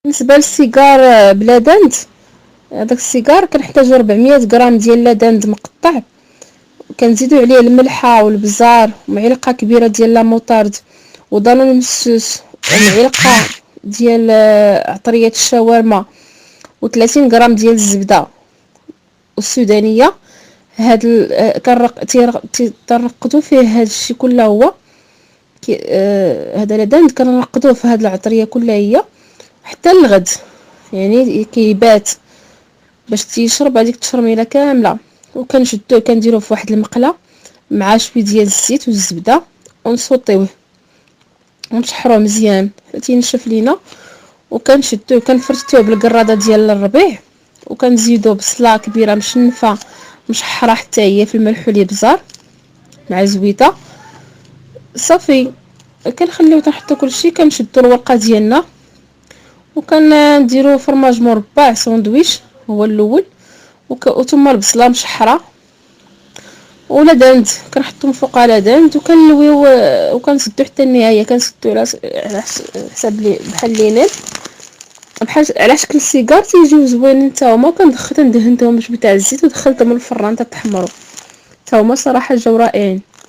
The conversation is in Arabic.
بالنسبه للسيجار بلا دند، هذاك السيجار كنحتاج 400 غرام ديال لادند مقطع، كنزيدو عليه الملحه والبزار ومعلقه كبيره ديال لا موطارد ودانون مسوس ومعلقه ديال عطريه الشاورما و30 غرام ديال الزبده والسودانيه. هاد كنرقدو فيه هاد الشيء كله هو هذا لدند كنرقدوه في هاد العطريه كلها هي حتى الغد، يعني كيبات باش تيشرب هذيك التشرميله كامله. وكنشدوه كنديروه في واحد المقله مع شويه ديال الزيت والزبده ونسوطيوه ونشحروه مزيان حتى ينشف لينا. وكنشدوه كنفرشتوه بالقراده ديال الربيع، وكنزيدو بصله كبيره مشنفه مشحره حتى هي في الملح والابزار مع زويته صافي. كنخليو تنحطو كلشي، كنشدو الورقه ديالنا وكنديرو فرماج مربع ساندويتش هو الاول، وثم البصله مشحره ولا دند كنحطهم فوق على دند وكنلويو وكنسدو حتى النهايه. كنسدو على حساب بحال لينين بحال على شكل السيجار تيجيو زوينين حتى هما. كندخل ندهنتهم بشويه تاع الزيت ودخلتهم الفران تحمروا حتى هما صراحه جاو رائعين.